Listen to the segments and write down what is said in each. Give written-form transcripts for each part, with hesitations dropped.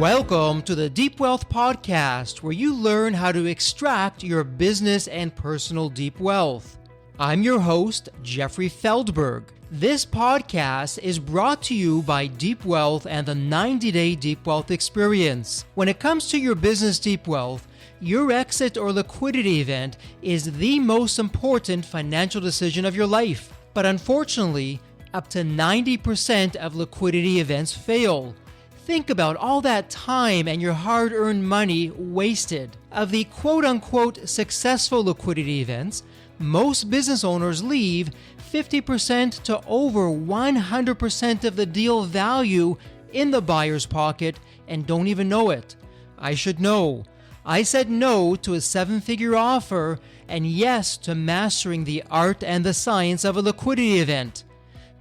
Welcome to the Deep Wealth Podcast, where you learn how to extract your business and personal deep wealth. I'm your host, Jeffrey Feldberg. This podcast is brought to you by Deep Wealth and the 90-Day Deep Wealth Experience. When it comes to your business deep wealth, your exit or liquidity event is the most important financial decision of your life. But unfortunately, up to 90% of liquidity events fail. Think about all that time and your hard-earned money wasted. Of the quote-unquote successful liquidity events, most business owners leave 50% to over 100% of the deal value in the buyer's pocket and don't even know it. I should know. I said no to a seven-figure offer and yes to mastering the art and the science of a liquidity event.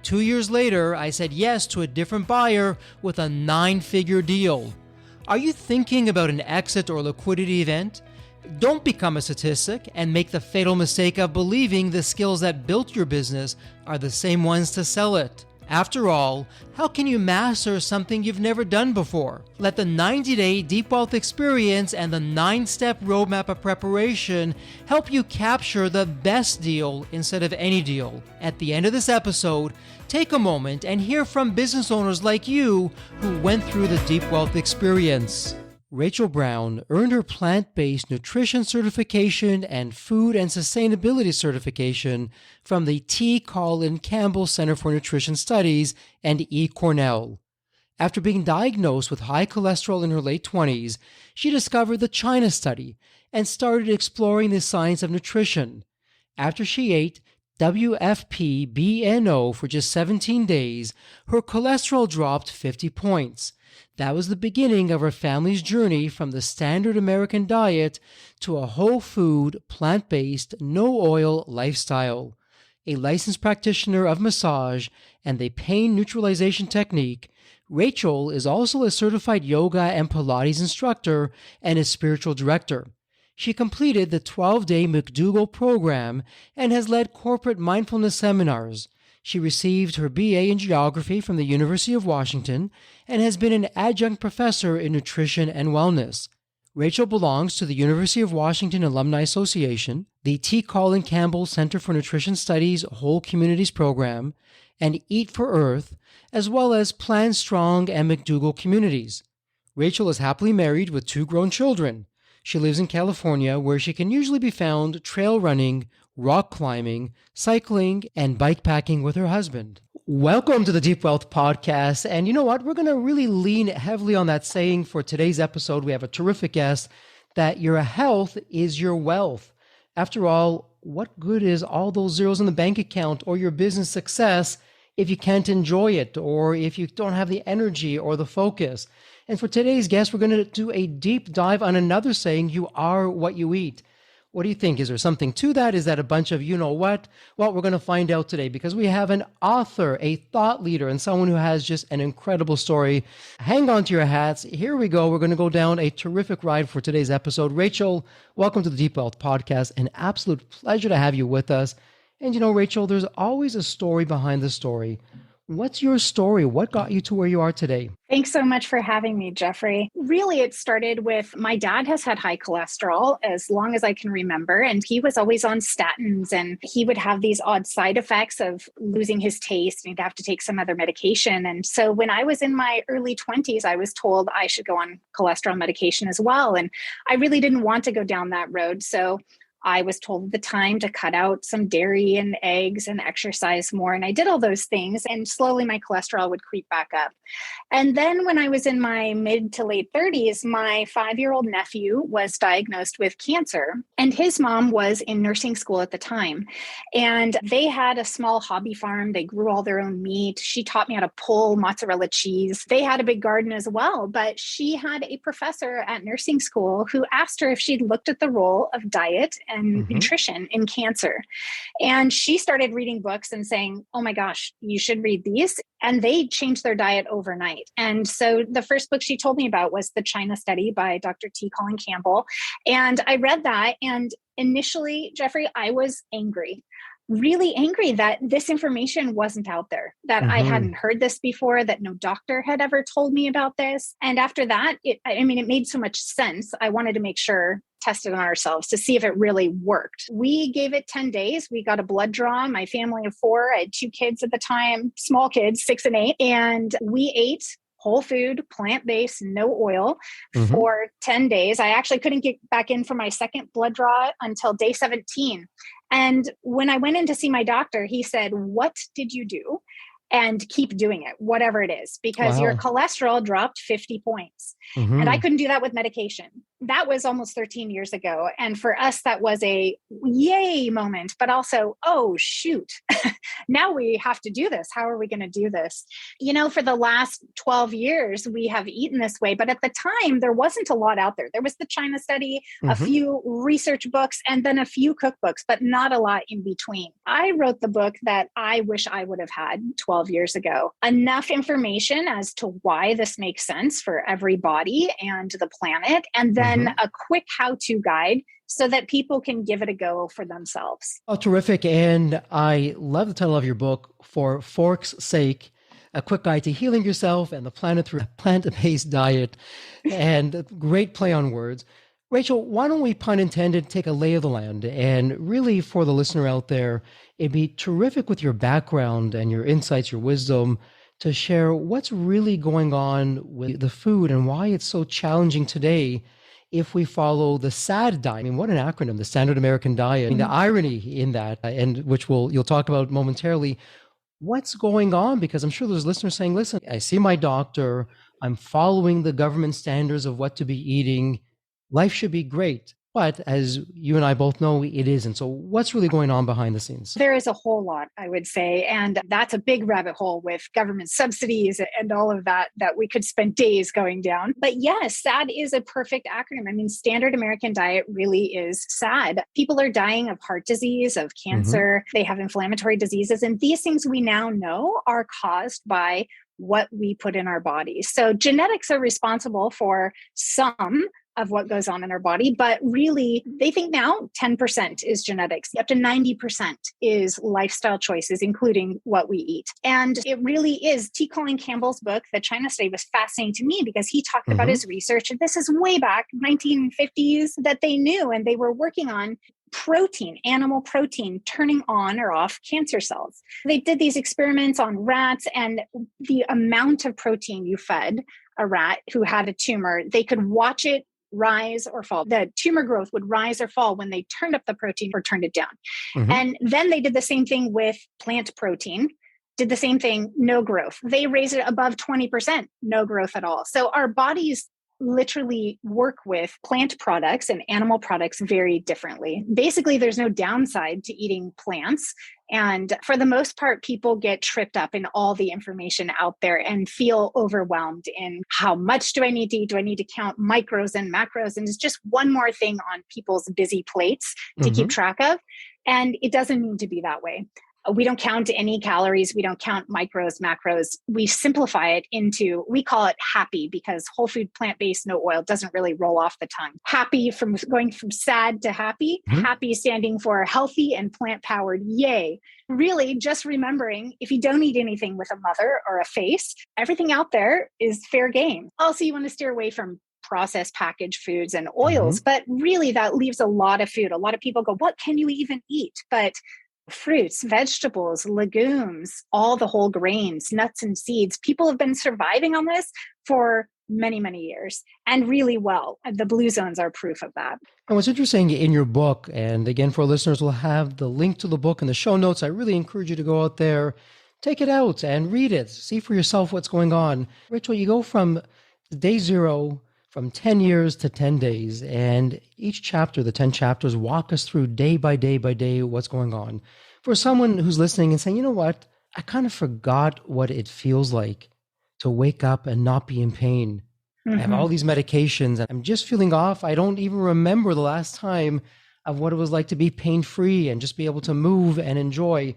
2 years later, I said yes to a different buyer with a 9-figure deal. Are you thinking about an exit or liquidity event? Don't become a statistic and make the fatal mistake of believing the skills that built your business are the same ones to sell it. After all, how can you master something you've never done before? Let the 90-Day Deep Wealth Experience and the 9-step roadmap of preparation help you capture the best deal instead of any deal. At the end of this episode, take a moment and hear from business owners like you who went through the Deep Wealth Experience. Rachael Brown earned her plant-based nutrition certification and food and sustainability certification from the Colin Campbell Center for Nutrition Studies and eCornell. After being diagnosed with high cholesterol in her late 20s, she discovered the China study and started exploring the science of nutrition. After she ate WFPBNO for just 17 days, her cholesterol dropped 50 points. That was the beginning of her family's journey from the standard American diet to a whole food, plant-based, no-oil lifestyle. A licensed practitioner of massage and the pain neutralization technique, Rachael is also a certified yoga and Pilates instructor and a spiritual director. She completed the 12-day McDougall program and has led corporate mindfulness seminars. She received her BA in geography from the University of Washington and has been an adjunct professor in nutrition and wellness. Rachael belongs to the University of Washington Alumni Association, the Colin Campbell Center for Nutrition Studies Whole Communities Program, and Eat for Earth, as well as Plantstrong and McDougall communities. Rachael is happily married with 2 grown children. She lives in California, where she can usually be found trail running, rock climbing, cycling, and bikepacking with her husband. Welcome to the Deep Wealth Podcast. And you know what? We're going to really lean heavily on that saying for today's episode. We have a terrific guest that your health is your wealth. After all, what good is all those zeros in the bank account or your business success if you can't enjoy it or if you don't have the energy or the focus? And for today's guest, we're going to do a deep dive on another saying, you are what you eat. What do you think? Is there something to that? Is that a bunch of you know what? Well, we're going to find out today because we have an author, a thought leader, and someone who has just an incredible story. Hang on to your hats. Here we go. We're going to go down a terrific ride for today's episode. Rachael, welcome to the Deep Wealth Podcast. An absolute pleasure to have you with us. And you know, Rachael, there's always a story behind the story. What's your story? What got you to where you are today? Thanks so much for having me, Jeffrey. Really, it started with my dad has had high cholesterol as long as I can remember, and he was always on statins, and he would have these odd side effects of losing his taste, and he'd have to take some other medication. And so when I was in my early 20s, I was told I should go on cholesterol medication as well. And I really didn't want to go down that road. So I was told at the time to cut out some dairy and eggs and exercise more. And I did all those things. And slowly my cholesterol would creep back up. And then when I was in my mid to late 30s, my 5-year-old nephew was diagnosed with cancer. And his mom was in nursing school at the time. And they had a small hobby farm. They grew all their own meat. She taught me how to pull mozzarella cheese. They had a big garden as well. But she had a professor at nursing school who asked her if she'd looked at the role of diet and nutrition in cancer. And she started reading books and saying, oh my gosh, you should read these. And they changed their diet overnight. And so the first book she told me about was The China Study by Dr. Colin Campbell. And I read that. And initially, Jeffrey, I was angry. really angry that this information wasn't out there, that I hadn't heard this before, that no doctor had ever told me about this. And after that, it made so much sense. I wanted to make sure, test it on ourselves to see if it really worked. We gave it 10 days. We got a blood draw. My family of 4, I had 2 kids at the time, small kids, 6 and 8. And we ate whole food, plant-based, no oil for 10 days. I actually couldn't get back in for my second blood draw until day 17. And when I went in to see my doctor, he said, "What did you do?" And keep doing it, whatever it is, because your cholesterol dropped 50 points. And I couldn't do that with medication. That was almost 13 years ago. And for us, that was a yay moment, but also, oh, shoot, now we have to do this. How are we going to do this? For the last 12 years, we have eaten this way. But at the time, there wasn't a lot out there. There was the China study, a few research books, and then a few cookbooks, but not a lot in between. I wrote the book that I wish I would have had 12 years ago. Enough information as to why this makes sense for every body and the planet, and then a quick how-to guide so that people can give it a go for themselves. Oh, terrific. And I love the title of your book, For Fork's Sake, a quick guide to healing yourself and the planet through a plant-based diet. And great play on words. Rachael, why don't we, pun intended, take a lay of the land? And really, for the listener out there, it'd be terrific with your background and your insights, your wisdom, to share what's really going on with the food and why it's so challenging today if we follow the SAD diet. What an acronym, the Standard American Diet. The irony in that, and which you'll talk about momentarily, what's going on? Because I'm sure there's listeners saying, listen, I see my doctor, I'm following the government standards of what to be eating. Life should be great. But as you and I both know, it isn't. So what's really going on behind the scenes? There is a whole lot, I would say. And that's a big rabbit hole with government subsidies and all of that we could spend days going down. But yes, SAD is a perfect acronym. Standard American Diet really is SAD. People are dying of heart disease, of cancer. They have inflammatory diseases. And these things we now know are caused by what we put in our bodies. So genetics are responsible for some of what goes on in our body, but really they think now 10% is genetics, up to 90% is lifestyle choices, including what we eat. And it really is. Colin Campbell's book, The China Study, was fascinating to me because he talked about his research. And this is way back 1950s that they knew, and they were working on protein, animal protein, turning on or off cancer cells. They did these experiments on rats, and the amount of protein you fed a rat who had a tumor, they could watch it rise or fall. The tumor growth would rise or fall when they turned up the protein or turned it down. And then they did the same thing with plant protein, did the same thing, no growth. They raised it above 20%, no growth at all. So our bodies literally work with plant products and animal products very differently. Basically, there's no downside to eating plants. And for the most part, people get tripped up in all the information out there and feel overwhelmed in how much do I need to eat? Do I need to count micros and macros? And it's just one more thing on people's busy plates to keep track of. And it doesn't need to be that way. We don't count any calories. We don't count micros, macros. We simplify it into, we call it happy because whole food, plant-based, no oil doesn't really roll off the tongue. Happy, from going from sad to happy, happy standing for healthy and plant-powered, yay. Really just remembering if you don't eat anything with a mother or a face, everything out there is fair game. Also, you want to steer away from processed packaged foods and oils, but really that leaves a lot of food. A lot of people go, what can you even eat? But fruits, vegetables, legumes, all the whole grains, nuts and seeds. People have been surviving on this for many, many years and really well. The blue zones are proof of that. And what's interesting in your book, and again, for listeners, we'll have the link to the book in the show notes. I really encourage you to go out there, take it out and read it. See for yourself what's going on. Rachel, you go from day zero, from 10 years to 10 days. And each chapter, the 10 chapters, walk us through day by day what's going on. For someone who's listening and saying, you know what, I kind of forgot what it feels like to wake up and not be in pain. I have all these medications and I'm just feeling off. I don't even remember the last time of what it was like to be pain-free and just be able to move and enjoy.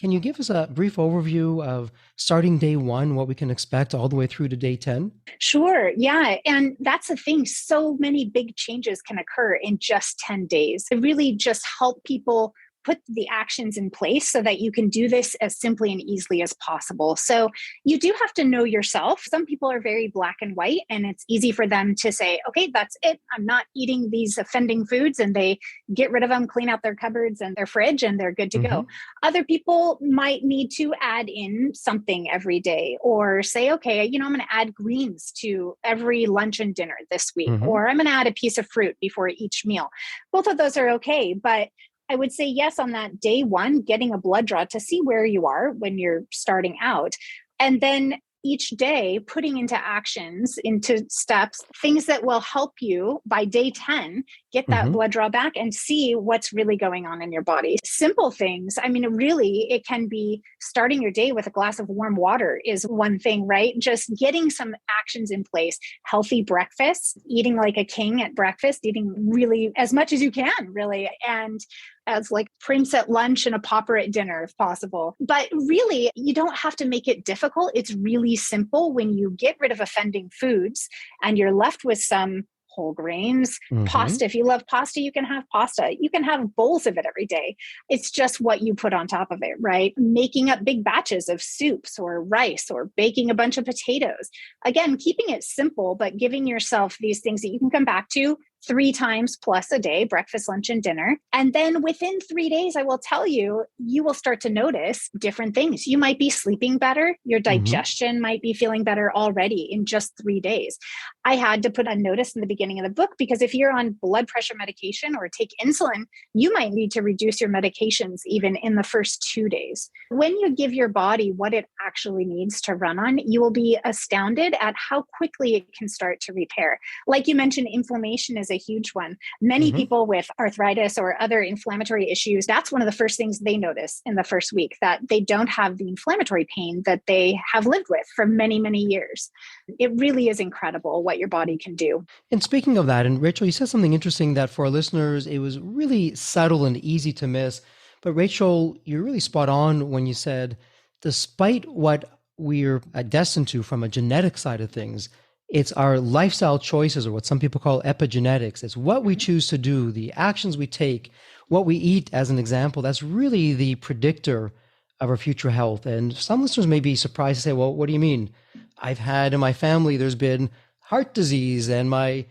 Can you give us a brief overview of starting day one, what we can expect all the way through to day 10? Sure. Yeah. And that's the thing. So many big changes can occur in just 10 days. It really just help people put the actions in place so that you can do this as simply and easily as possible. So you do have to know yourself. Some people are very black and white, and it's easy for them to say, okay, that's it. I'm not eating these offending foods, and they get rid of them, clean out their cupboards and their fridge, and they're good to go. Other people might need to add in something every day, or say, okay, I'm going to add greens to every lunch and dinner this week, or I'm going to add a piece of fruit before each meal. Both of those are okay, but I would say yes on that day one, getting a blood draw to see where you are when you're starting out. And then each day putting into actions, into steps, things that will help you by day 10, get that blood draw back and see what's really going on in your body. Simple things. I mean, really, it can be starting your day with a glass of warm water is one thing, right? Just getting some actions in place, healthy breakfast, eating like a king at breakfast, eating really as much as you can, really. And as like Prince at lunch and a pauper at dinner, if possible. But really, you don't have to make it difficult. It's really simple when you get rid of offending foods and you're left with some whole grains, pasta. If you love pasta, you can have pasta. You can have bowls of it every day. It's just what you put on top of it, right? Making up big batches of soups or rice or baking a bunch of potatoes. Again, keeping it simple, but giving yourself these things that you can come back to 3 times plus a day, breakfast, lunch, and dinner. And then within 3 days, I will tell you, you will start to notice different things. You might be sleeping better. Your digestion might be feeling better already in just 3 days. I had to put a notice in the beginning of the book because if you're on blood pressure medication or take insulin, you might need to reduce your medications even in the first 2 days. When you give your body what it actually needs to run on, you will be astounded at how quickly it can start to repair. Like you mentioned, inflammation is a huge one. Many people with arthritis or other inflammatory issues, that's one of the first things they notice in the first week, that they don't have the inflammatory pain that they have lived with for many, many years. It really is incredible what your body can do. And speaking of that, and Rachel, you said something interesting that for our listeners, it was really subtle and easy to miss. But Rachel, you're really spot on when you said, despite what we're destined to from a genetic side of things, it's our lifestyle choices, or what some people call epigenetics. It's what we choose to do, the actions we take, what we eat, as an example. That's really the predictor of our future health. And some listeners may be surprised to say, well, what do you mean? I've had in my family, there's been heart disease, and my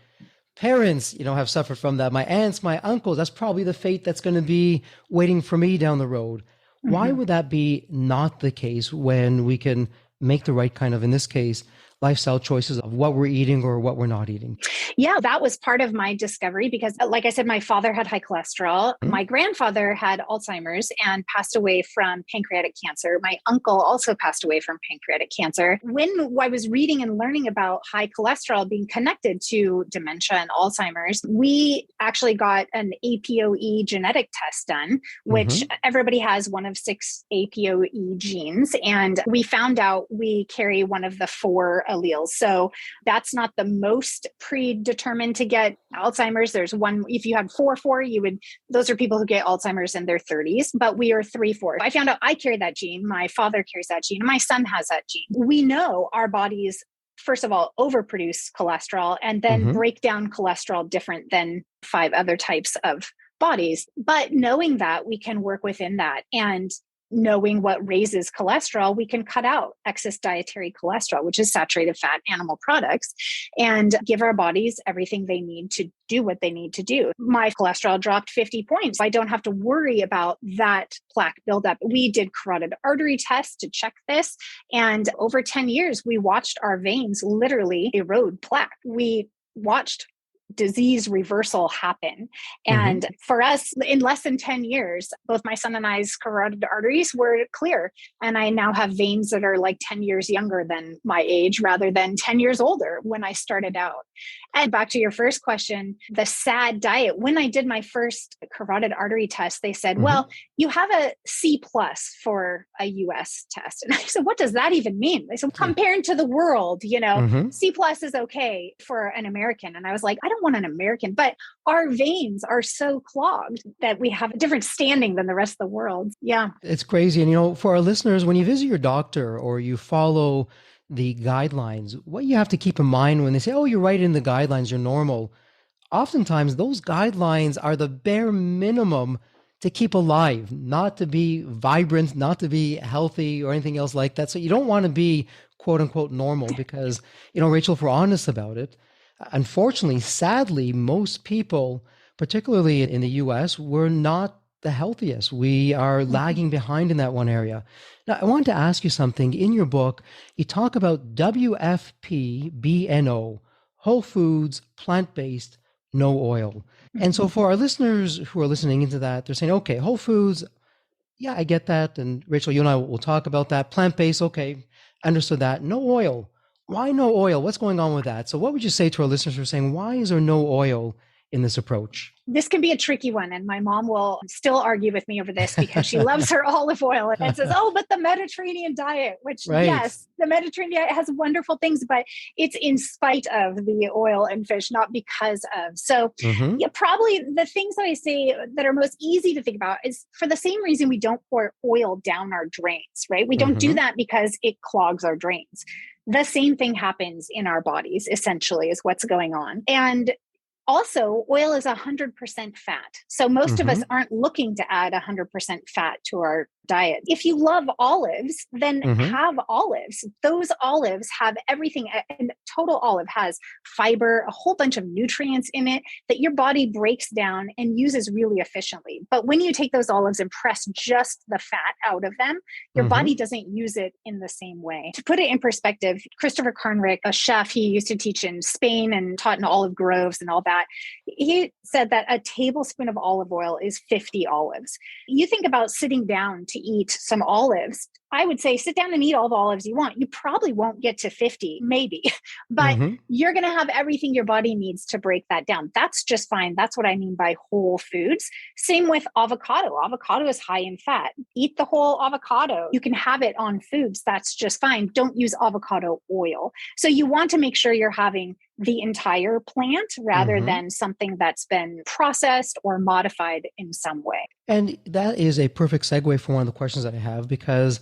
parents, have suffered from that. My aunts, my uncles, that's probably the fate that's going to be waiting for me down the road. Why would that be not the case when we can make the right kind of, in this case, lifestyle choices of what we're eating or what we're not eating? Yeah, that was part of my discovery because, like I said, my father had high cholesterol. My grandfather had Alzheimer's and passed away from pancreatic cancer. My uncle also passed away from pancreatic cancer. When I was reading and learning about high cholesterol being connected to dementia and Alzheimer's, we actually got an APOE genetic test done, which everybody has one of 6 APOE genes. And we found out we carry one of the 4 alleles. So that's not the most predetermined to get Alzheimer's. There's one, if you had 4-4, those are people who get Alzheimer's in their 30s, but we are 3-4. I found out I carry that gene. My father carries that gene. And my son has that gene. We know our bodies, first of all, overproduce cholesterol and then break down cholesterol different than 5 other types of bodies. But knowing that, we can work within that. And knowing what raises cholesterol, we can cut out excess dietary cholesterol, which is saturated fat animal products, and give our bodies everything they need to do what they need to do. My cholesterol dropped 50 points. I don't have to worry about that plaque buildup. We did carotid artery tests to check this. And over 10 years, we watched our veins literally erode plaque. We watched disease reversal happen. And for us, in less than 10 years, both my son and I's carotid arteries were clear. And I now have veins that are like 10 years younger than my age rather than 10 years older when I started out. And back to your first question, the SAD diet. When I did my first carotid artery test, they said, well, you have a C+ for a US test. And I said, what does that even mean? They said, compared to the world, C+ is okay for an American. And I was like, I don't want an American, but our veins are so clogged that we have a different standing than the rest of the world. Yeah. It's crazy. And, for our listeners, when you visit your doctor or you follow the guidelines, what you have to keep in mind when they say, oh, you're right in the guidelines, you're normal. Oftentimes, those guidelines are the bare minimum to keep alive, not to be vibrant, not to be healthy or anything else like that. So you don't want to be quote unquote normal because, Rachel, if we're honest about it, unfortunately, sadly, most people, particularly in the US, we're not the healthiest. We are lagging behind in that one area. Now, I wanted to ask you something. In your book, you talk about WFPBNO, whole foods, plant-based, no oil. And so for our listeners who are listening into that, they're saying, okay, whole foods, yeah, I get that. And Rachel, you and I will talk about that. Plant-based, okay, understood that. No oil. Why no oil? What's going on with that? So what would you say to our listeners who are saying, why is there no oil in this approach? This can be a tricky one. And my mom will still argue with me over this because she loves her olive oil and says, oh, but the Mediterranean diet, which right. Yes, the Mediterranean diet has wonderful things, but it's in spite of the oil and fish, not because of. So yeah, probably the things that I say that are most easy to think about is for the same reason we don't pour oil down our drains, right? We don't do that because it clogs our drains. The same thing happens in our bodies, essentially, is what's going on. And also, oil is 100% fat. So most of us aren't looking to add 100% fat to our diet. If you love olives, then have olives. Those olives have everything. A total olive has fiber, a whole bunch of nutrients in it that your body breaks down and uses really efficiently. But when you take those olives and press just the fat out of them, your body doesn't use it in the same way. To put it in perspective, Christopher Carnrick, a chef, he used to teach in Spain and taught in olive groves and all that. He said that a tablespoon of olive oil is 50 olives. You think about sitting down to eat some olives. I would say sit down and eat all the olives you want. You probably won't get to 50, maybe, but you're going to have everything your body needs to break that down. That's just fine. That's what I mean by whole foods. Same with avocado. Avocado is high in fat. Eat the whole avocado. You can have it on foods. That's just fine. Don't use avocado oil. So you want to make sure you're having the entire plant rather than something that's been processed or modified in some way. And that is a perfect segue for one of the questions that I have, because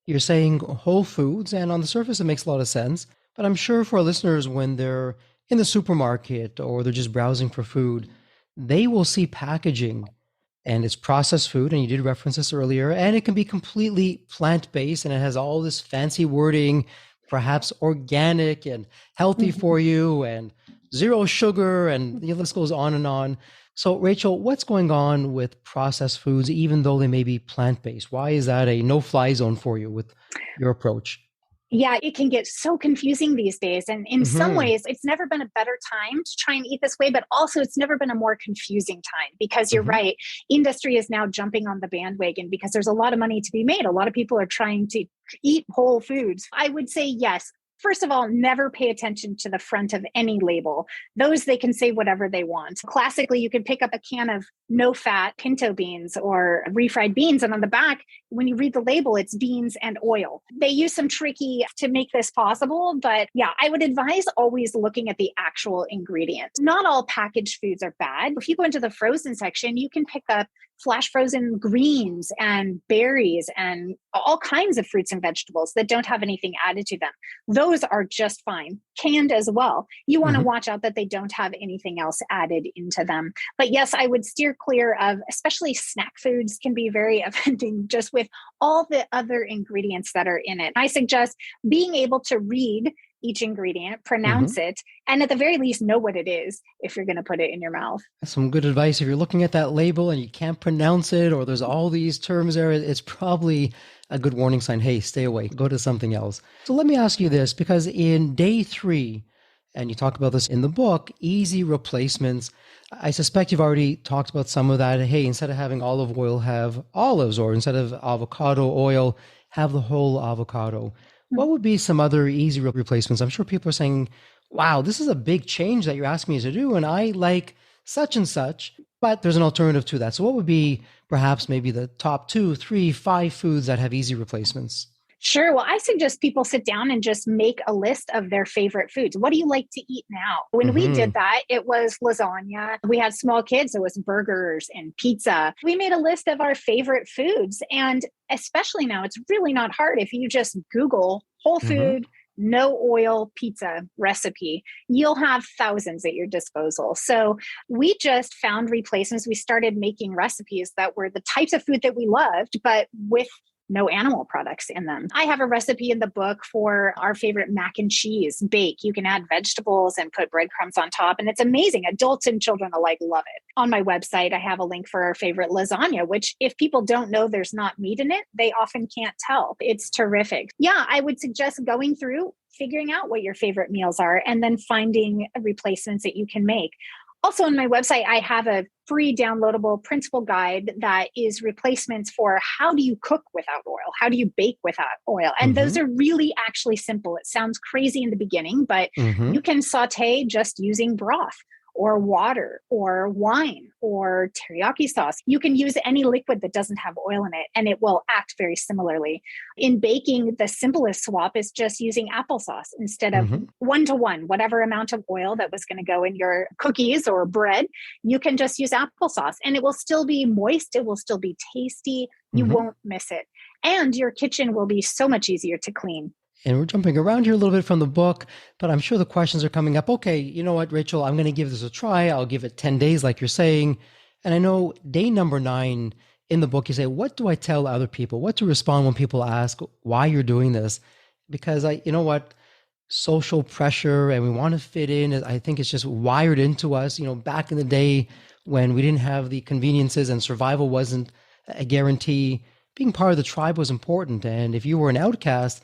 you're saying whole foods, and on the surface, it makes a lot of sense. But I'm sure for our listeners, when they're in the supermarket or they're just browsing for food, they will see packaging and it's processed food. And you did reference this earlier, and it can be completely plant-based and it has all this fancy wording, perhaps organic and healthy for you and zero sugar, and the list goes on and on. So Rachel, what's going on with processed foods, even though they may be plant-based? Why is that a no-fly zone for you with your approach? Yeah, it can get so confusing these days. And in some ways, it's never been a better time to try and eat this way, but also it's never been a more confusing time because you're right. Industry is now jumping on the bandwagon because there's a lot of money to be made. A lot of people are trying to eat whole foods. I would say yes. First of all, never pay attention to the front of any label. Those, they can say whatever they want. Classically, you can pick up a can of no-fat pinto beans or refried beans, and on the back, when you read the label, it's beans and oil. They use some tricky to make this possible, but yeah, I would advise always looking at the actual ingredients. Not all packaged foods are bad. If you go into the frozen section, you can pick up flash frozen greens and berries and all kinds of fruits and vegetables that don't have anything added to them. Those are just fine. Canned as well. You want to watch out that they don't have anything else added into them. But yes, I would steer clear of, especially snack foods can be very offending just with all the other ingredients that are in it. I suggest being able to read each ingredient, pronounce it, and at the very least know what it is if you're going to put it in your mouth. That's some good advice. If you're looking at that label and you can't pronounce it, or there's all these terms there, it's probably a good warning sign. Hey, stay away, go to something else. So let me ask you this, because in day 3, and you talk about this in the book, easy replacements, I suspect you've already talked about some of that. Hey, instead of having olive oil, have olives, or instead of avocado oil, have the whole avocado. What would be some other easy replacements? I'm sure people are saying, wow, this is a big change that you're asking me to do, and I like such and such, but there's an alternative to that. So what would be perhaps maybe the top 2, 3, 5 foods that have easy replacements? Sure. Well, I suggest people sit down and just make a list of their favorite foods. What do you like to eat now? When we did that, it was lasagna. We had small kids. It was burgers and pizza. We made a list of our favorite foods. And especially now, it's really not hard if you just Google whole food, no oil pizza recipe, you'll have thousands at your disposal. So we just found replacements. We started making recipes that were the types of food that we loved, but with no animal products in them. I have a recipe in the book for our favorite mac and cheese bake. You can add vegetables and put breadcrumbs on top, and it's amazing. Adults and children alike love it. On my website, I have a link for our favorite lasagna, which if people don't know there's not meat in it, they often can't tell. It's terrific. Yeah, I would suggest going through, figuring out what your favorite meals are, and then finding replacements that you can make. Also on my website, I have a free downloadable principle guide that is replacements for how do you cook without oil? How do you bake without oil? And those are really actually simple. It sounds crazy in the beginning, but you can saute just using broth or water or wine or teriyaki sauce. You can use any liquid that doesn't have oil in it, and it will act very similarly. In baking, the simplest swap is just using applesauce instead of 1-to-1, whatever amount of oil that was going to go in your cookies or bread. You can just use applesauce and it will still be moist. It will still be tasty. You won't miss it. And your kitchen will be so much easier to clean. And we're jumping around here a little bit from the book, but I'm sure the questions are coming up. Okay, you know what, Rachael, I'm going to give this a try. I'll give it 10 days, like you're saying. And I know day number 9 in the book, you say, what do I tell other people? What to respond when people ask why you're doing this? Because you know what, social pressure and we want to fit in. I think it's just wired into us. You know, back in the day when we didn't have the conveniences and survival wasn't a guarantee, being part of the tribe was important. And if you were an outcast,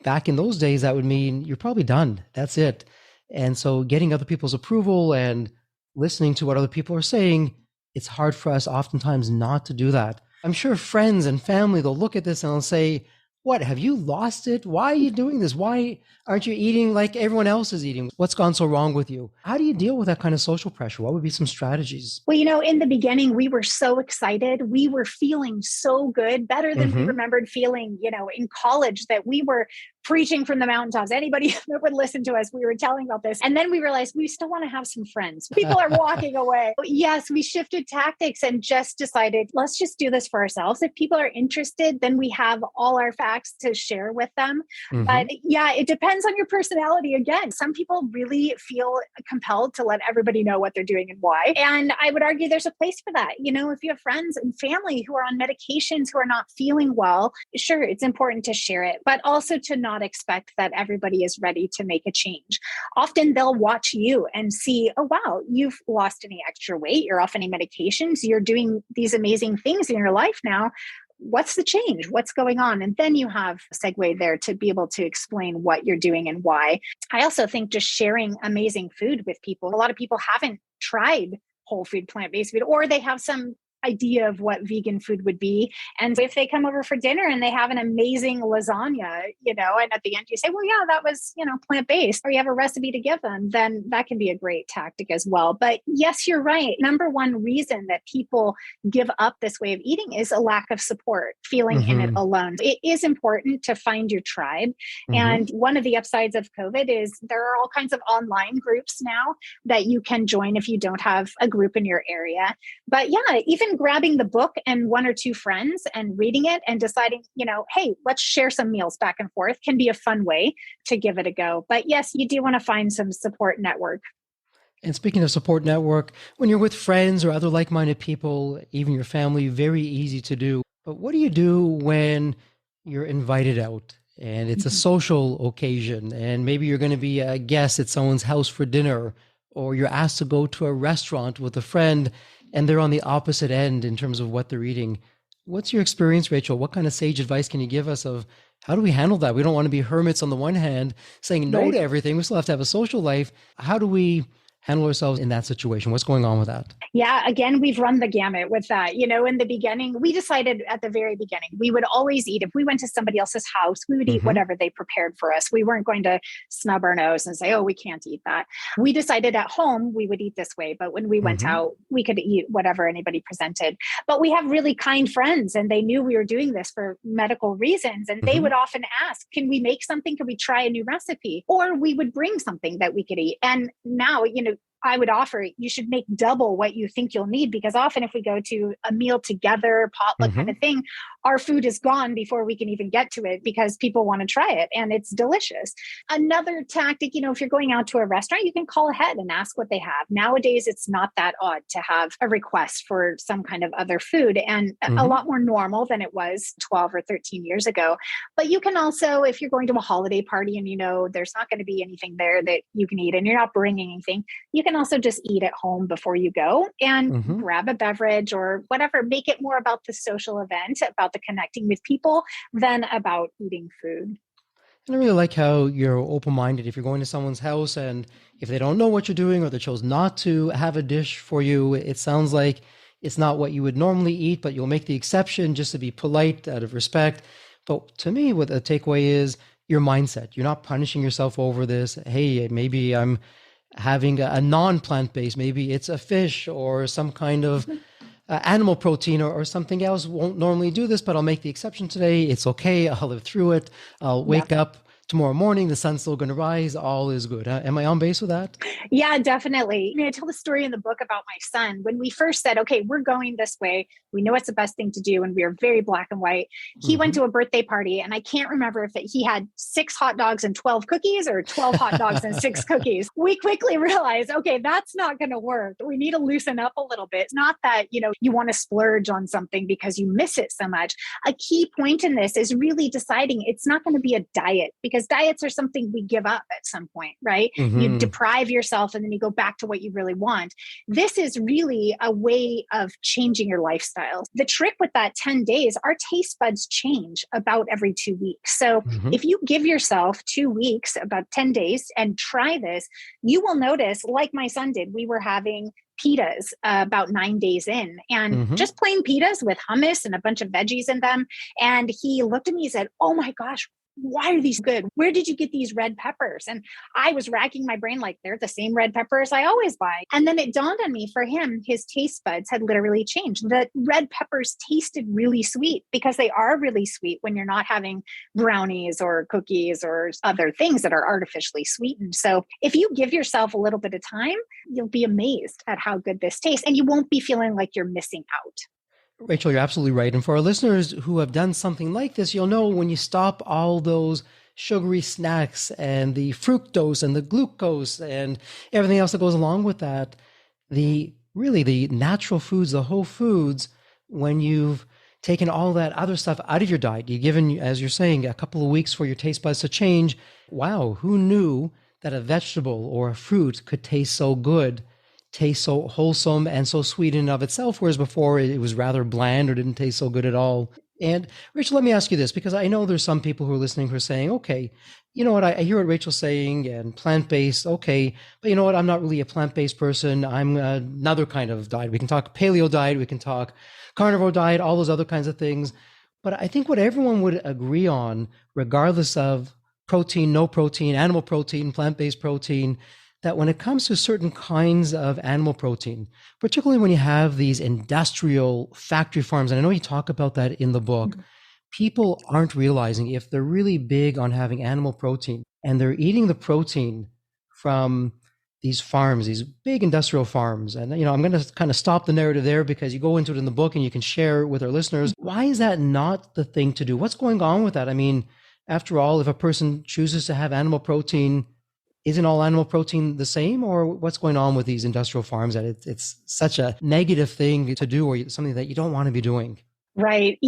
back in those days, that would mean you're probably done. That's it. And so getting other people's approval and listening to what other people are saying, it's hard for us oftentimes not to do that. I'm sure friends and family, they'll look at this and they'll say, what, have you lost it? Why are you doing this? Why aren't you eating like everyone else is eating? What's gone so wrong with you? How do you deal with that kind of social pressure? What would be some strategies? Well, you know, in the beginning, we were so excited. We were feeling so good, better than we remembered feeling, you know, in college, that we were preaching from the mountaintops. Anybody that would listen to us, we were telling about this. And then we realized we still want to have some friends. People are walking away. Yes, we shifted tactics and just decided, let's just do this for ourselves. If people are interested, then we have all our facts to share with them. But yeah, it depends on your personality. Again, some people really feel compelled to let everybody know what they're doing and why. And I would argue there's a place for that. You know, if you have friends and family who are on medications, who are not feeling well, sure, it's important to share it, but also to not expect that everybody is ready to make a change. Often they'll watch you and see, oh, wow, you've lost any extra weight. You're off any medications. You're doing these amazing things in your life now. What's the change? What's going on? And then you have a segue there to be able to explain what you're doing and why. I also think just sharing amazing food with people. A lot of people haven't tried whole food, plant-based food, or they have some idea of what vegan food would be. And if they come over for dinner and they have an amazing lasagna, you know, and at the end you say, well, yeah, that was, you know, plant-based, or you have a recipe to give them, then that can be a great tactic as well. But yes, you're right. Number one reason that people give up this way of eating is a lack of support, feeling in it alone. It is important to find your tribe. And one of the upsides of COVID is there are all kinds of online groups now that you can join if you don't have a group in your area. But yeah, even grabbing the book and 1 or 2 friends and reading it and deciding, you know, hey, let's share some meals back and forth can be a fun way to give it a go. But yes, you do want to find some support network. And speaking of support network, when you're with friends or other like-minded people, even your family, very easy to do. But what do you do when you're invited out and it's a social occasion and maybe you're going to be a guest at someone's house for dinner, or you're asked to go to a restaurant with a friend and they're on the opposite end in terms of what they're eating? What's your experience, Rachael? What kind of sage advice can you give us of how do we handle that? We don't want to be hermits on the one hand, saying no to everything. We still have to have a social life. How do we handle ourselves in that situation? What's going on with that? Yeah, again, we've run the gamut with that. You know, in the beginning, we decided at the very beginning, we would always eat. If we went to somebody else's house, we would eat whatever they prepared for us. We weren't going to snub our nose and say, oh, we can't eat that. We decided at home, we would eat this way. But when we went out, we could eat whatever anybody presented. But we have really kind friends and they knew we were doing this for medical reasons. And they would often ask, can we make something? Can we try a new recipe? Or we would bring something that we could eat. And now, you know, I would offer you should make double what you think you'll need, because often if we go to a meal together, potluck kind of thing, our food is gone before we can even get to it because people want to try it and it's delicious. Another tactic, if you're going out to a restaurant, you can call ahead and ask what they have. Nowadays, it's not that odd to have a request for some kind of other food, and a lot more normal than it was 12 or 13 years ago. But you can also, if you're going to a holiday party and there's not going to be anything there that you can eat and you're not bringing anything, you can also just eat at home before you go and grab a beverage or whatever. Make it more about the social event, about the connecting with people than about eating food. And I really like how you're open-minded. If you're going to someone's house and if they don't know what you're doing or they chose not to have a dish for you, it sounds like it's not what you would normally eat, but you'll make the exception just to be polite out of respect. But to me, what the takeaway is your mindset. You're not punishing yourself over this. Hey, maybe I'm having a non-plant-based, maybe it's a fish or some kind of animal protein or something else. Won't normally do this, but I'll make the exception today. It's okay. I'll live through it. I'll wake up tomorrow morning. The sun's still going to rise. All is good. Am I on base with that? Yeah, definitely. I tell the story in the book about my son. When we first said, okay, we're going this way, we know it's the best thing to do, and we are very black and white. He went to a birthday party, and I can't remember if he had 6 hot dogs and 12 cookies or 12 hot dogs and 6 cookies. We quickly realized, okay, that's not going to work. We need to loosen up a little bit. It's not that, you want to splurge on something because you miss it so much. A key point in this is really deciding it's not going to be a diet, because diets are something we give up at some point, right? You deprive yourself and then you go back to what you really want. This is really a way of changing your lifestyle. The trick with that 10 days, our taste buds change about every 2 weeks. So if you give yourself 2 weeks, about 10 days, and try this, you will notice, like my son did, we were having pitas about 9 days in, and just plain pitas with hummus and a bunch of veggies in them. And he looked at me and said, "Oh my gosh, why are these good? Where did you get these red peppers?" And I was racking my brain like, they're the same red peppers I always buy. And then it dawned on me, for him, his taste buds had literally changed. The red peppers tasted really sweet, because they are really sweet when you're not having brownies or cookies or other things that are artificially sweetened. So if you give yourself a little bit of time, you'll be amazed at how good this tastes, and you won't be feeling like you're missing out. Rachel, you're absolutely right. And for our listeners who have done something like this, you'll know when you stop all those sugary snacks and the fructose and the glucose and everything else that goes along with that, the natural foods, the whole foods, when you've taken all that other stuff out of your diet, you've given, as you're saying, a couple of weeks for your taste buds to change. Wow, who knew that a vegetable or a fruit could taste so good, taste so wholesome and so sweet in and of itself, whereas before it was rather bland or didn't taste so good at all. And Rachel, let me ask you this, because I know there's some people who are listening who are saying, okay, you know what, I hear what Rachel's saying, and plant-based, okay, but you know what, I'm not really a plant-based person. I'm another kind of diet. We can talk paleo diet, we can talk carnivore diet, all those other kinds of things. But I think what everyone would agree on, regardless of protein, no protein, animal protein, plant-based protein, that when it comes to certain kinds of animal protein, particularly when you have these industrial factory farms, and I know you talk about that in the book, people aren't realizing, if they're really big on having animal protein and they're eating the protein from these farms, these big industrial farms. And, I'm going to kind of stop the narrative there, because you go into it in the book and you can share with our listeners. Why is that not the thing to do? What's going on with that? I mean, after all, if a person chooses to have animal protein, isn't all animal protein the same, or what's going on with these industrial farms that it's such a negative thing to do, or something that you don't want to be doing? Right.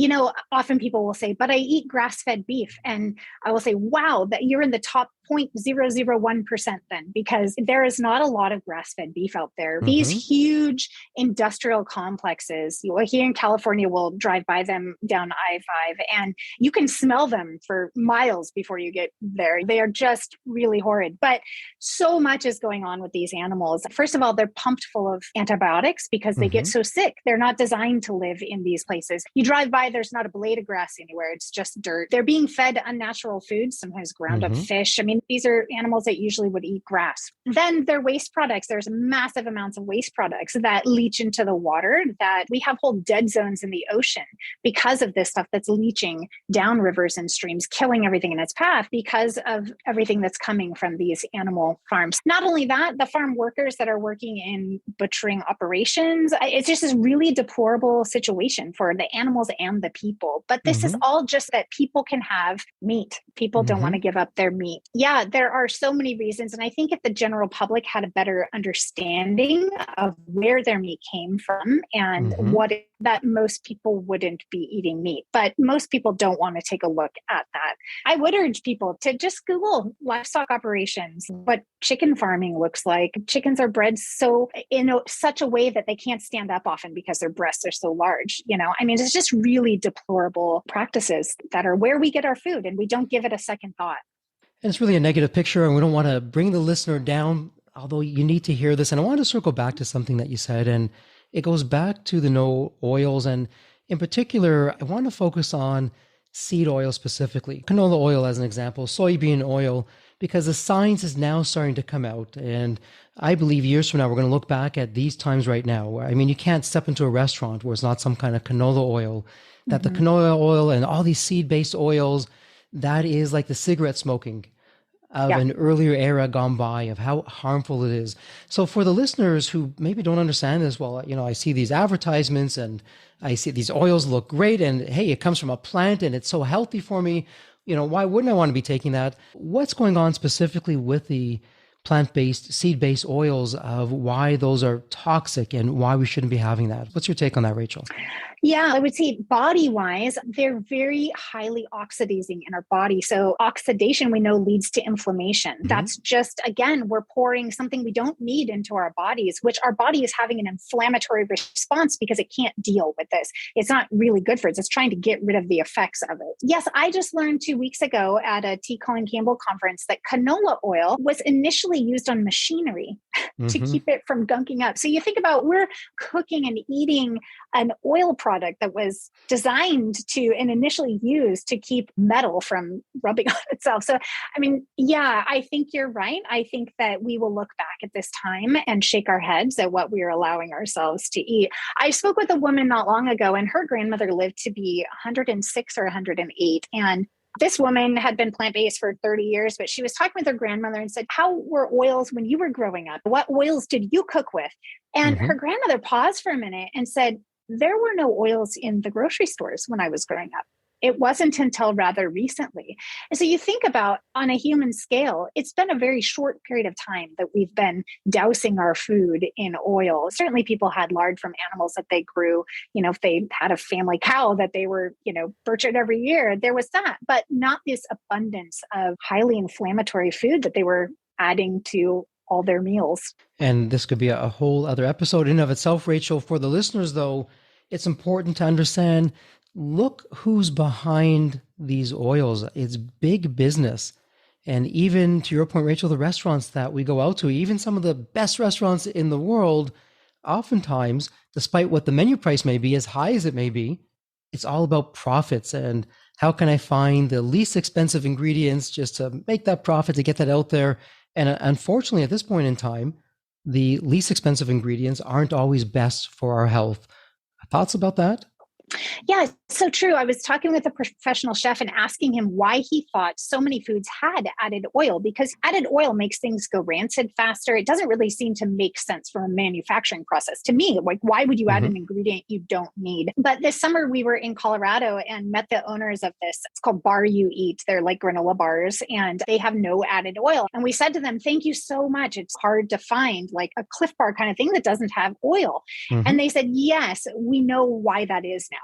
Often people will say, but I eat grass-fed beef. And I will say, wow, that you're in the top 0.001% then, because there is not a lot of grass-fed beef out there. These huge industrial complexes, here in California, we'll drive by them down I-5, and you can smell them for miles before you get there. They are just really horrid. But so much is going on with these animals. First of all, they're pumped full of antibiotics because they get so sick. They're not designed to live in these places. You drive by, there's not a blade of grass anywhere. It's just dirt. They're being fed unnatural foods, sometimes ground up fish. I mean, these are animals that usually would eat grass. Then their waste products, there's massive amounts of waste products that leach into the water, that we have whole dead zones in the ocean because of this stuff that's leaching down rivers and streams, killing everything in its path because of everything that's coming from these animal farms. Not only that, the farm workers that are working in butchering operations, it's just this really deplorable situation for the animals and the people. But this is all just that people can have meat. People don't want to give up their meat. Yeah, there are so many reasons. And I think if the general public had a better understanding of where their meat came from and that most people wouldn't be eating meat. But most people don't want to take a look at that. I would urge people to just Google livestock operations, what chicken farming looks like. Chickens are bred so in such a way that they can't stand up often because their breasts are so large. It's just really deplorable practices that are where we get our food, and we don't give it a second thought. And it's really a negative picture, and we don't want to bring the listener down, although you need to hear this. And I want to circle back to something that you said, and it goes back to the no oils. And in particular, I want to focus on seed oil specifically, canola oil as an example, soybean oil, because the science is now starting to come out. And I believe years from now, we're going to look back at these times right now. You can't step into a restaurant where it's not some kind of canola oil, that the canola oil and all these seed-based oils, that is like the cigarette smoking of an earlier era gone by, of how harmful it is. So for the listeners who maybe don't understand this, well, I see these advertisements and I see these oils look great, and hey, it comes from a plant and it's so healthy for me. Why wouldn't I want to be taking that? What's going on specifically with the plant-based, seed-based oils, of why those are toxic and why we shouldn't be having that? What's your take on that, Rachel? Yeah, I would say body-wise, they're very highly oxidizing in our body. So oxidation, we know, leads to inflammation. That's just, again, we're pouring something we don't need into our bodies, which our body is having an inflammatory response because it can't deal with this. It's not really good for it. It's trying to get rid of the effects of it. Yes, I just learned 2 weeks ago at a Colin Campbell conference that canola oil was initially used on machinery to keep it from gunking up. So you think about, we're cooking and eating an oil product that was designed to and initially used to keep metal from rubbing on itself. So, I think you're right. I think that we will look back at this time and shake our heads at what we are allowing ourselves to eat. I spoke with a woman not long ago, and her grandmother lived to be 106 or 108. And this woman had been plant-based for 30 years, but she was talking with her grandmother and said, how were oils when you were growing up? What oils did you cook with? And her grandmother paused for a minute and said, there were no oils in the grocery stores when I was growing up. It wasn't until rather recently. And so you think about, on a human scale, it's been a very short period of time that we've been dousing our food in oil. Certainly people had lard from animals that they grew. If they had a family cow that they were, butchered every year, there was that, but not this abundance of highly inflammatory food that they were adding to all their meals. And this could be a whole other episode in of itself, Rachel. For the listeners, though, it's important to understand, look who's behind these oils. It's big business. And even to your point, Rachel, the restaurants that we go out to, even some of the best restaurants in the world, oftentimes, despite what the menu price may be, as high as it may be, it's all about profits and how can I find the least expensive ingredients just to make that profit, to get that out there. And unfortunately, at this point in time, the least expensive ingredients aren't always best for our health. Thoughts about that? Yeah, so true. I was talking with a professional chef and asking him why he thought so many foods had added oil, because added oil makes things go rancid faster. It doesn't really seem to make sense from a manufacturing process. To me, like, why would you add an ingredient you don't need? But this summer we were in Colorado and met the owners of this. It's called Bar You Eat. They're like granola bars and they have no added oil. And we said to them, thank you so much. It's hard to find like a Cliff Bar kind of thing that doesn't have oil. And they said, yes, we know why that is now.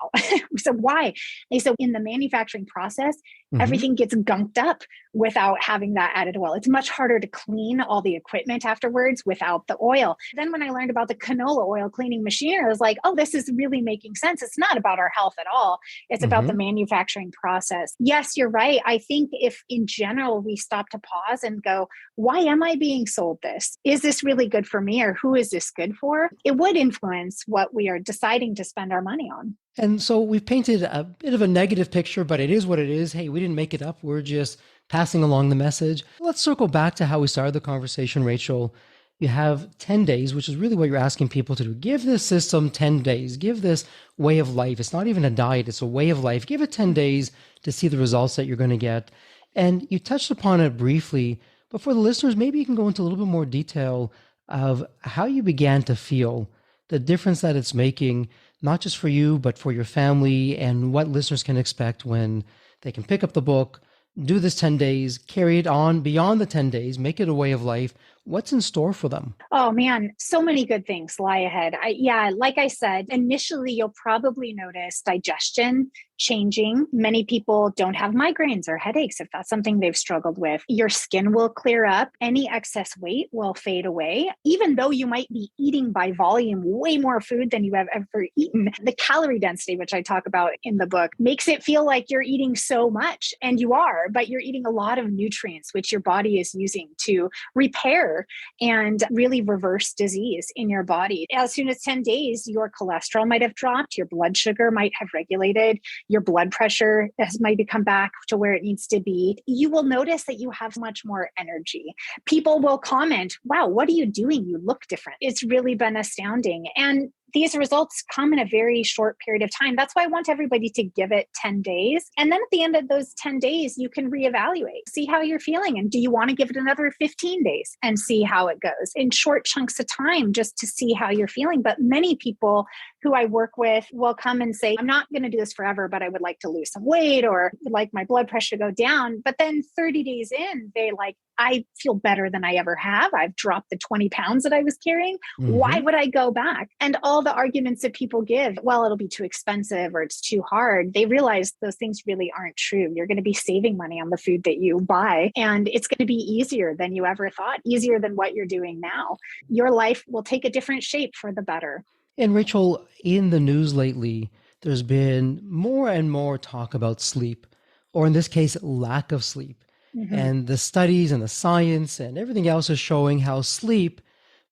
We said, why? They said, in the manufacturing process, everything gets gunked up without having that added oil. It's much harder to clean all the equipment afterwards without the oil. Then when I learned about the canola oil cleaning machine, I was like, oh, this is really making sense. It's not about our health at all. It's about the manufacturing process. Yes, you're right. I think if in general we stop to pause and go, why am I being sold this? Is this really good for me, or who is this good for? It would influence what we are deciding to spend our money on. And so we've painted a bit of a negative picture, but it is what it is. Hey, we didn't make it up. We're just passing along the message. Let's circle back to how we started the conversation, Rachel. You have 10 days, which is really what you're asking people to do. Give this system 10 days. Give this way of life. It's not even a diet. It's a way of life. Give it 10 days to see the results that you're going to get. And you touched upon it briefly, but for the listeners, maybe you can go into a little bit more detail of how you began to feel, the difference that it's making, not just for you, but for your family, and what listeners can expect when they can pick up the book, do this 10 days, carry it on beyond the 10 days, make it a way of life. What's in store for them? Oh man, so many good things lie ahead. Like I said, initially you'll probably notice digestion changing. Many people don't have migraines or headaches if that's something they've struggled with. Your skin will clear up. Any excess weight will fade away. Even though you might be eating by volume way more food than you have ever eaten, the calorie density, which I talk about in the book, makes it feel like you're eating so much, and you are, but you're eating a lot of nutrients, which your body is using to repair and really reverse disease in your body. As soon as 10 days, your cholesterol might have dropped, your blood sugar might have regulated, your blood pressure has maybe come back to where it needs to be. You will notice that you have much more energy. People will comment, wow, what are you doing? You look different. It's really been astounding. And these results come in a very short period of time. That's why I want everybody to give it 10 days. And then at the end of those 10 days, you can reevaluate, see how you're feeling. And do you want to give it another 15 days and see how it goes in short chunks of time just to see how you're feeling? But many people who I work with will come and say, I'm not going to do this forever, but I would like to lose some weight or would like my blood pressure to go down. But then 30 days in, they like, I feel better than I ever have. I've dropped the 20 pounds that I was carrying. Why would I go back? And all the arguments that people give, well, it'll be too expensive or it's too hard. They realize those things really aren't true. You're going to be saving money on the food that you buy, and it's going to be easier than you ever thought, easier than what you're doing now. Your life will take a different shape for the better. And Rachel, in the news lately, there's been more and more talk about sleep, or in this case, lack of sleep. And the studies and the science and everything else is showing how sleep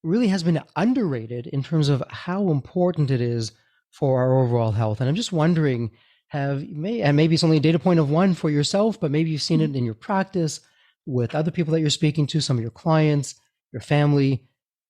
really has been underrated in terms of how important it is for our overall health. And I'm just wondering, and maybe it's only a data point of one for yourself, but maybe you've seen it in your practice with other people that you're speaking to, some of your clients, your family.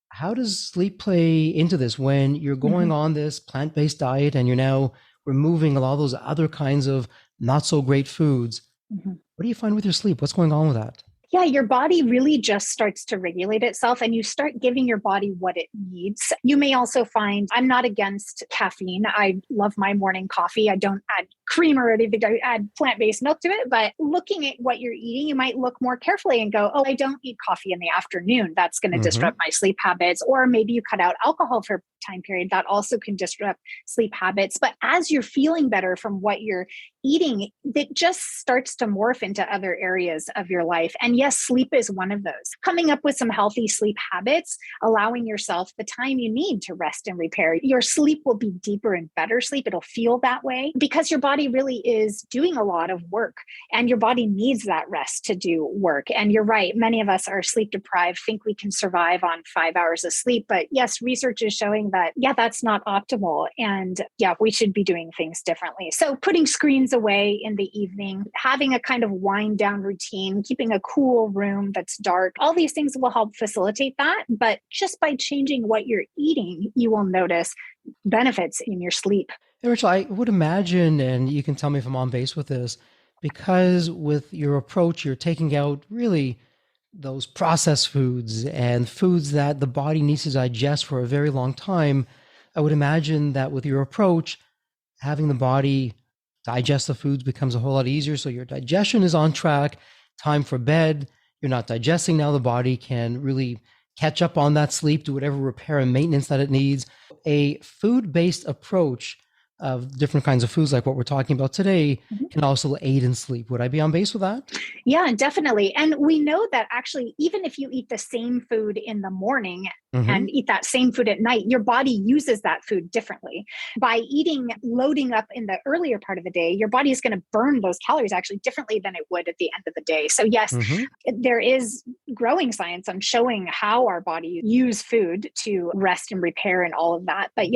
How does sleep play into this when you're going on this plant-based diet and you're now removing a lot of those other kinds of not so great foods? What do you find with your sleep? What's going on with that? Yeah, your body really just starts to regulate itself and you start giving your body what it needs. You may also find, I'm not against caffeine. I love my morning coffee. I don't add cream or anything. I add plant-based milk to it. But looking at what you're eating, you might look more carefully and go, oh, I don't eat coffee in the afternoon. That's going to disrupt my sleep habits. Or maybe you cut out alcohol for a time period. That also can disrupt sleep habits. But as you're feeling better from what you're eating, it just starts to morph into other areas of your life. And yes, sleep is one of those. Coming up with some healthy sleep habits, allowing yourself the time you need to rest and repair. Your sleep will be deeper and better sleep. It'll feel that way because your body really is doing a lot of work and your body needs that rest to do work. And you're right. Many of us are sleep deprived, think we can survive on 5 hours of sleep. But yes, research is showing that, that's not optimal. And we should be doing things differently. So putting screens away in the evening, having a kind of wind down routine, keeping a cool room that's dark, all these things will help facilitate that. But just by changing what you're eating, you will notice benefits in your sleep. Hey, Rachel, I would imagine, and you can tell me if I'm on base with this, because with your approach, you're taking out really those processed foods and foods that the body needs to digest for a very long time. I would imagine that with your approach, having the body digest the foods becomes a whole lot easier. So your digestion is on track, time for bed. You're not digesting now. The body can really catch up on that sleep, do whatever repair and maintenance that it needs. A food-based approach of different kinds of foods like what we're talking about today can also aid in sleep. Would I be on base with that? Yeah, definitely. And we know that actually, even if you eat the same food in the morning and eat that same food at night, your body uses that food differently. By loading up in the earlier part of the day, your body is going to burn those calories actually differently than it would at the end of the day. So yes, there is growing science on showing how our body use food to rest and repair and all of that. But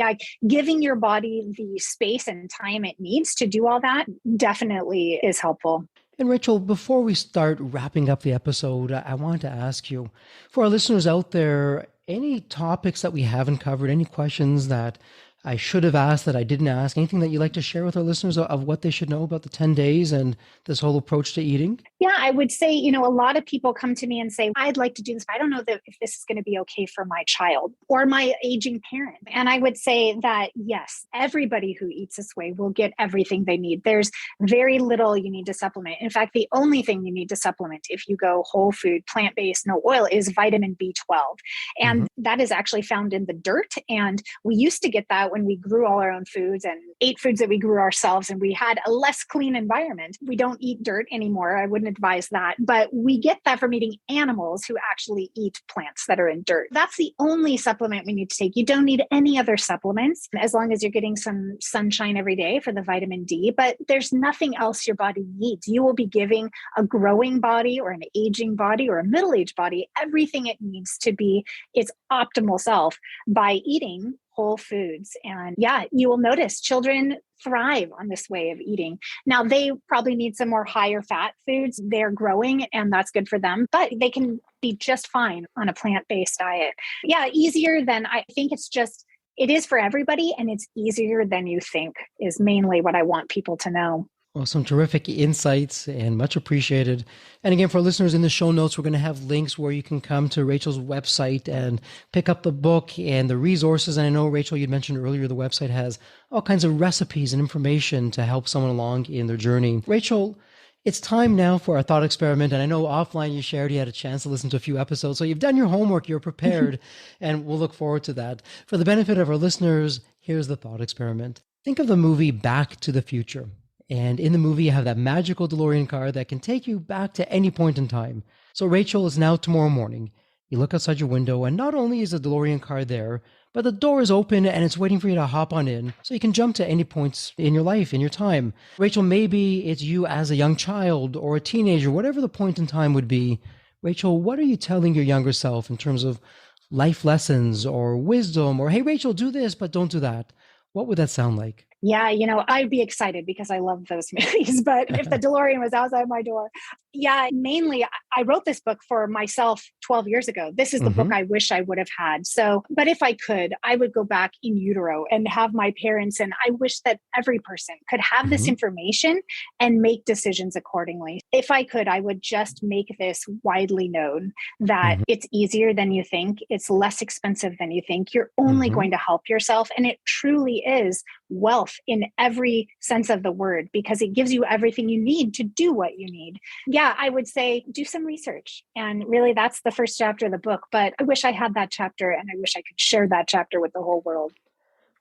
giving your body the space and time it needs to do all that definitely is helpful. And Rachel, before we start wrapping up the episode, I want to ask you, for our listeners out there, any topics that we haven't covered, any questions that I should have asked that I didn't ask, anything that you'd like to share with our listeners of what they should know about the 10 days and this whole approach to eating? Yeah, I would say, a lot of people come to me and say, I'd like to do this, but I don't know if this is going to be okay for my child or my aging parent. And I would say that, yes, everybody who eats this way will get everything they need. There's very little you need to supplement. In fact, the only thing you need to supplement if you go whole food, plant-based, no oil is vitamin B12. And that is actually found in the dirt. And we used to get that when we grew all our own foods and ate foods that we grew ourselves, and we had a less clean environment. We don't eat dirt anymore. I wouldn't advise that, but we get that from eating animals who actually eat plants that are in dirt. That's the only supplement we need to take. You don't need any other supplements as long as you're getting some sunshine every day for the vitamin D, but there's nothing else your body needs. You will be giving a growing body or an aging body or a middle-aged body everything it needs to be its optimal self by eating whole foods. And yeah, you will notice children thrive on this way of eating. Now, they probably need some more higher fat foods. They're growing and that's good for them, but they can be just fine on a plant-based diet. Yeah, easier than I think it is for everybody, and it's easier than you think is mainly what I want people to know. Well, some terrific insights and much appreciated. And again, for listeners, in the show notes, we're going to have links where you can come to Rachel's website and pick up the book and the resources. And I know, Rachel, you'd mentioned earlier, the website has all kinds of recipes and information to help someone along in their journey. Rachel, it's time now for our thought experiment. And I know offline you shared you had a chance to listen to a few episodes. So you've done your homework, you're prepared, and we'll look forward to that. For the benefit of our listeners, here's the thought experiment. Think of the movie Back to the Future. And in the movie, you have that magical DeLorean car that can take you back to any point in time. So Rachel, is now tomorrow morning. You look outside your window, and not only is the DeLorean car there, but the door is open and it's waiting for you to hop on in so you can jump to any points in your life, in your time. Rachel, maybe it's you as a young child or a teenager, whatever the point in time would be. Rachel, what are you telling your younger self in terms of life lessons or wisdom or, hey, Rachel, do this, but don't do that? What would that sound like? Yeah, I'd be excited because I love those movies. But if the DeLorean was outside my door, yeah, mainly I wrote this book for myself 12 years ago. This is the book I wish I would have had. So, but if I could, I would go back in utero and have my parents. And I wish that every person could have this information and make decisions accordingly. If I could, I would just make this widely known that it's easier than you think. It's less expensive than you think. You're only going to help yourself. And it truly is wealth in every sense of the word, because it gives you everything you need to do what you need. Yeah, I would say do some research. And really, that's the first chapter of the book. But I wish I had that chapter, and I wish I could share that chapter with the whole world.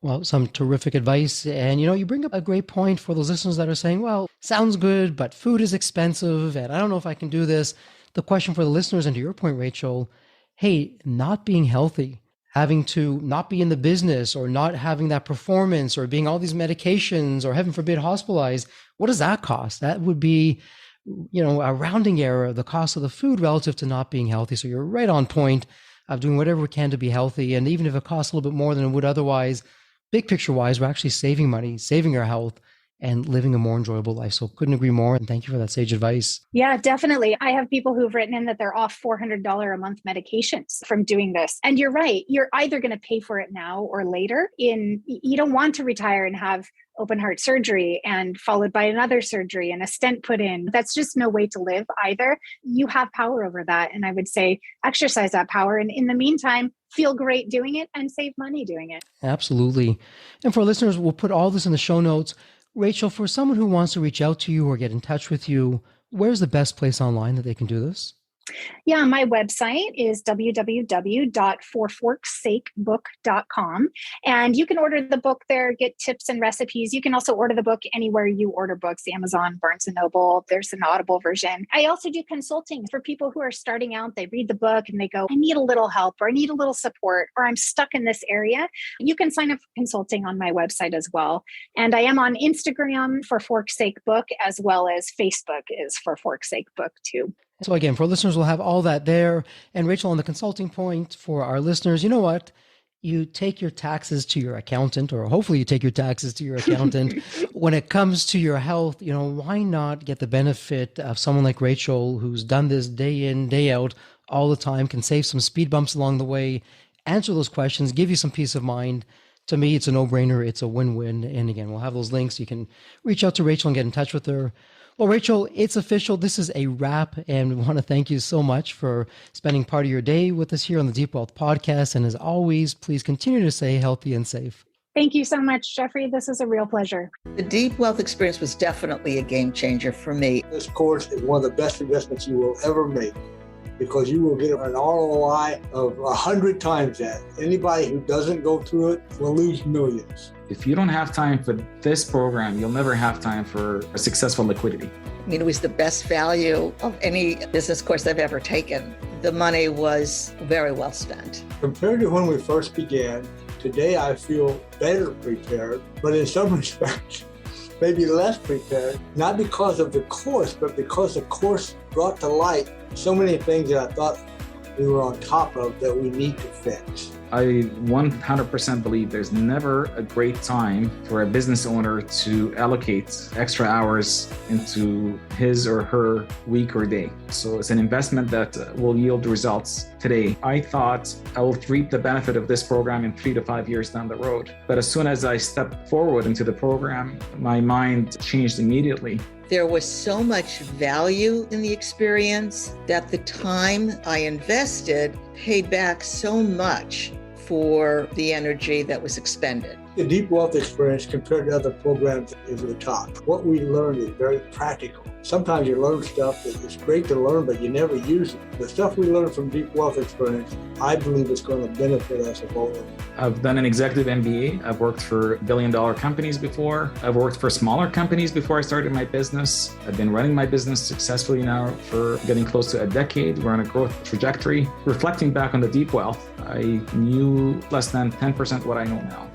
Well, some terrific advice. And, you bring up a great point for those listeners that are saying, well, sounds good, but food is expensive, and I don't know if I can do this. The question for the listeners, and to your point, Rachel, hey, not being healthy, having to not be in the business or not having that performance or being all these medications or heaven forbid hospitalized, what does that cost? That would be, a rounding error of the cost of the food relative to not being healthy. So you're right on point of doing whatever we can to be healthy. And even if it costs a little bit more than it would otherwise, big picture wise, we're actually saving money, saving our health, and living a more enjoyable life. So couldn't agree more. And thank you for that sage advice. Yeah, definitely. I have people who've written in that they're off $400 a month medications from doing this. And you're right. You're either going to pay for it now or later. You don't want to retire and have open heart surgery and followed by another surgery and a stent put in. That's just no way to live either. You have power over that. And I would say exercise that power. And in the meantime, feel great doing it and save money doing it. Absolutely. And for listeners, we'll put all this in the show notes. Rachel, for someone who wants to reach out to you or get in touch with you, where's the best place online that they can do this? Yeah, my website is www.forforksakebook.com. And you can order the book there, get tips and recipes. You can also order the book anywhere you order books, Amazon, Barnes & Noble. There's an Audible version. I also do consulting for people who are starting out. They read the book and they go, I need a little help, or I need a little support, or I'm stuck in this area. You can sign up for consulting on my website as well. And I am on Instagram for Forksake Book, as well as Facebook is for Forksake Book too. So again, for listeners, we'll have all that there. And Rachel, on the consulting point for our listeners, you know what? you take your taxes to your accountant, or hopefully you take your taxes to your accountant. When it comes to your health, why not get the benefit of someone like Rachael, who's done this day in, day out, all the time, can save some speed bumps along the way, answer those questions, give you some peace of mind. To me, it's a no-brainer. It's a win-win. And again, we'll have those links. You can reach out to Rachael and get in touch with her. Well, Rachael, it's official. This is a wrap, and we want to thank you so much for spending part of your day with us here on the Deep Wealth Podcast. And as always, please continue to stay healthy and safe. Thank you so much, Jeffrey. This is a real pleasure. The Deep Wealth experience was definitely a game changer for me. This course is one of the best investments you will ever make, because you will get an ROI of 100 times that. Anybody who doesn't go through it will lose millions. If you don't have time for this program, you'll never have time for a successful liquidity. I mean, it was the best value of any business course I've ever taken. The money was very well spent. Compared to when we first began, today I feel better prepared, but in some respects, maybe less prepared, not because of the course, but because the course brought to light so many things that I thought we were on top of that we need to fix. I 100% believe there's never a great time for a business owner to allocate extra hours into his or her week or day. So it's an investment that will yield results today. I thought I will reap the benefit of this program in 3 to 5 years down the road. But as soon as I stepped forward into the program, my mind changed immediately. There was so much value in the experience that the time I invested paid back so much for the energy that was expended. The Deep Wealth experience compared to other programs is the top. What we learned is very practical. Sometimes you learn stuff that is great to learn, but you never use it. The stuff we learned from Deep Wealth experience, I believe is going to benefit us all. I've done an executive MBA. I've worked for billion-dollar companies before. I've worked for smaller companies before I started my business. I've been running my business successfully now for getting close to a decade. We're on a growth trajectory. Reflecting back on the Deep Wealth, I knew less than 10% what I know now.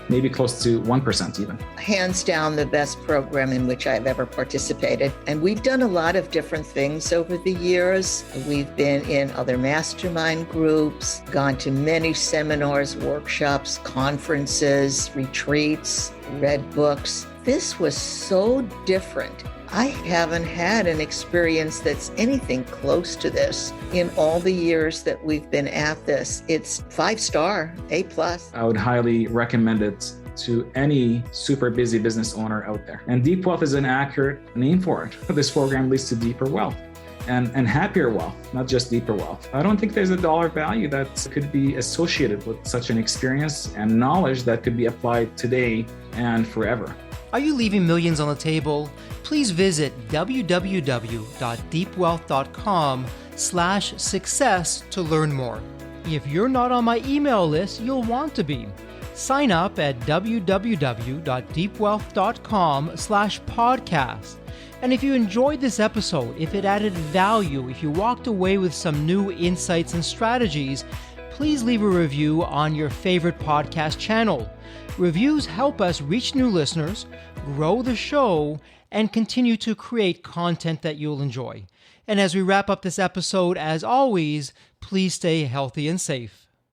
Maybe close to 1% even. Hands down, the best program in which I've ever participated. And we've done a lot of different things over the years. We've been in other mastermind groups, gone to many seminars, workshops, conferences, retreats, read books. This was so different. I haven't had an experience that's anything close to this in all the years that we've been at this. It's 5-star, A+. I would highly recommend it to any super busy business owner out there. And Deep Wealth is an accurate name for it. This program leads to deeper wealth and happier wealth, not just deeper wealth. I don't think there's a dollar value that could be associated with such an experience and knowledge that could be applied today and forever. Are you leaving millions on the table? Please visit www.deepwealth.com/success to learn more. If you're not on my email list, you'll want to be. Sign up at www.deepwealth.com/podcast. And if you enjoyed this episode, if it added value, if you walked away with some new insights and strategies, please leave a review on your favorite podcast channel. Reviews help us reach new listeners, grow the show, and continue to create content that you'll enjoy. And as we wrap up this episode, as always, please stay healthy and safe.